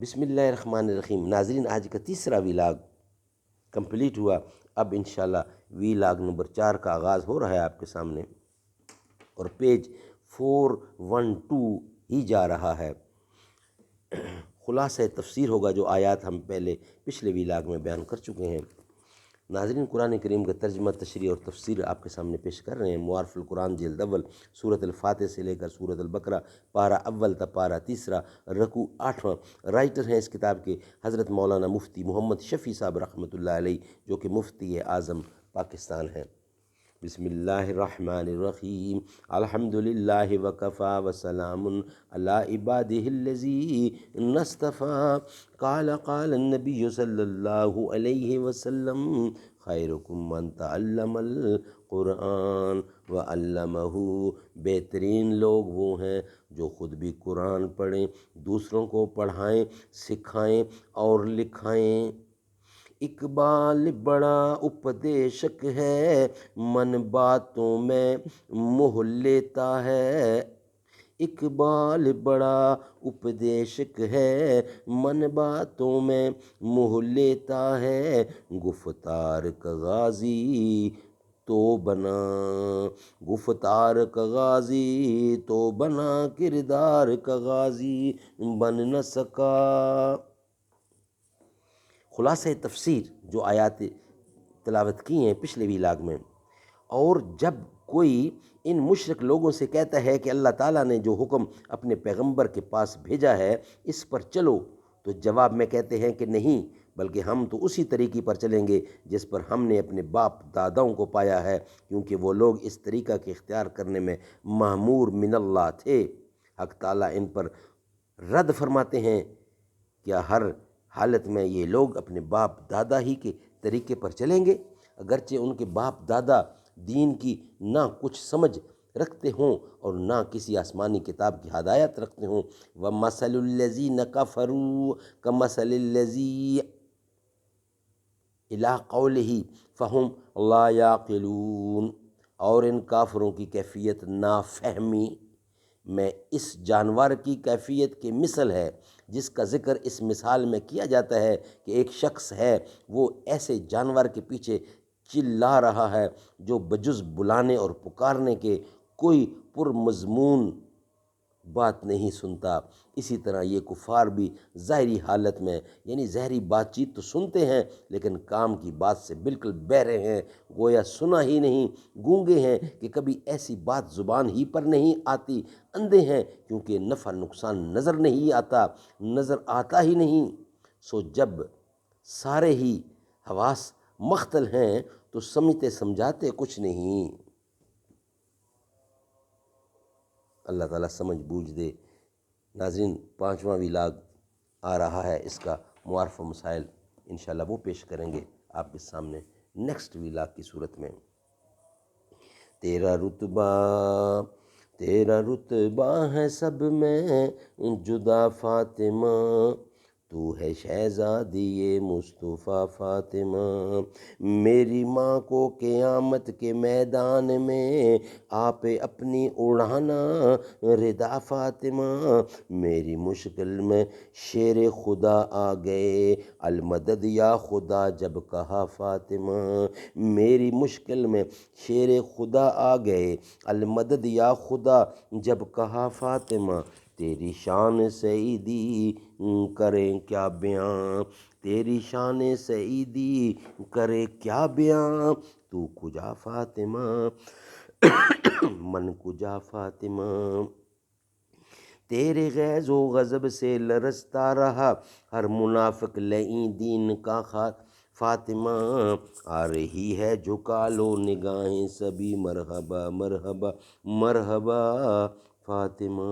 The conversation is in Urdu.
بسم اللہ الرحمن الرحیم۔ ناظرین، آج کا تیسرا ویلاگ کمپلیٹ ہوا۔ اب انشاءاللہ ویلاگ نمبر 4 کا آغاز ہو رہا ہے آپ کے سامنے، اور پیج 412 ہی جا رہا ہے۔ خلاصہ تفسیر ہوگا جو آیات ہم پچھلے ویلاگ میں بیان کر چکے ہیں۔ ناظرین، قرآن کریم کا ترجمہ، تشریح اور تفسیر آپ کے سامنے پیش کر رہے ہیں۔ معارف القرآن جلد اول، سورۃ الفاتح سے لے کر سورۃ البقرہ، پارہ اول تا پارہ تیسرا، رکوع 8واں۔ رائٹر ہیں اس کتاب کے حضرت مولانا مفتی محمد شفیع صاحب رحمۃ اللہ علیہ، جو کہ مفتی اعظم پاکستان ہیں۔ بسم اللہ الرحمن الرحیم۔ الحمدللہ وکفی وسلام علی عبادہ الذین اصطفی۔ قال النبی صلی اللہ علیہ وسلم خیرکم من تعلم القرآن وعلمہ۔ بہترین لوگ وہ ہیں جو خود بھی قرآن پڑھیں، دوسروں کو پڑھائیں، سکھائیں اور لکھائیں۔ اقبال بڑا اپدیشک ہے، من باتوں میں موہ لیتا ہے۔ اقبال بڑا اپدیشک ہے، من باتوں میں موہ لیتا ہے۔ گفتار کا غازی تو بنا، گفتار کا غازی تو بنا، کردار کا غازی بن نہ سکا۔ خلاصہ تفسیر جو آیات تلاوت کی ہیں پچھلے ویلاگ میں، اور جب کوئی ان مشرک لوگوں سے کہتا ہے کہ اللہ تعالیٰ نے جو حکم اپنے پیغمبر کے پاس بھیجا ہے اس پر چلو، تو جواب میں کہتے ہیں کہ نہیں، بلکہ ہم تو اسی طریقے پر چلیں گے جس پر ہم نے اپنے باپ داداؤں کو پایا ہے، کیونکہ وہ لوگ اس طریقہ کے اختیار کرنے میں مأمور من اللہ تھے۔ حق تعالیٰ ان پر رد فرماتے ہیں، کیا ہر حالت میں یہ لوگ اپنے باپ دادا ہی کے طریقے پر چلیں گے؟ اگرچہ ان کے باپ دادا دین کی نہ کچھ سمجھ رکھتے ہوں اور نہ کسی آسمانی کتاب کی ہدایت رکھتے ہوں۔ وَمَثَلُ الَّذِينَ كَفَرُوا كَمَثَلِ الَّذِي إِلَىٰ قَوْلِهِ فَهُمْ لَا يَعْقِلُونَ۔ اور ان کافروں کی کیفیت نافہمی میں اس جانور کی کیفیت کی مثل ہے جس کا ذکر اس مثال میں کیا جاتا ہے کہ ایک شخص ہے، وہ ایسے جانور کے پیچھے چلا رہا ہے جو بجز بلانے اور پکارنے کے کوئی پرمضمون بات نہیں سنتا۔ اسی طرح یہ کفار بھی ظاہری حالت میں، یعنی ظاہری بات چیت تو سنتے ہیں لیکن کام کی بات سے بالکل بہرے ہیں، گویا سنا ہی نہیں، گونگے ہیں کہ کبھی ایسی بات زبان ہی پر نہیں آتی، اندھے ہیں کیونکہ نفع نقصان نظر نہیں آتا، نظر آتا ہی نہیں۔ سو جب سارے ہی حواس مختل ہیں تو سمجھتے سمجھاتے کچھ نہیں۔ اللہ تعالیٰ سمجھ بوجھ دے۔ ناظرین، 5واں ویلاگ آ رہا ہے، اس کا معارف و مسائل انشاءاللہ وہ پیش کریں گے آپ کے سامنے نیکسٹ ویلاگ کی صورت میں۔ تیرا رتبہ ہے سب میں جدا فاطمہ، تو ہے شہزادی مصطفیٰ فاطمہ۔ میری ماں کو قیامت کے میدان میں آپ اپنی اڑانا ردا فاطمہ۔ میری مشکل میں شیر خدا آ گئے، المدد یا خدا جب کہا فاطمہ۔ میری مشکل میں شیر خدا آ گئے، المدد یا خدا جب کہا فاطمہ۔ تیری شان سعیدی کریں کیا بیان، تیری شان سعیدی کرے کیا بیان۔ تو کجا فاطمہ من کجا فاطمہ۔ تیرے غیظ و غضب سے لرزتا رہا ہر منافق لعین دین کا فاطمہ۔ آ رہی ہے جھکا لو نگاہیں سبھی، مرحبا مرحبا مرحبا فاطمہ۔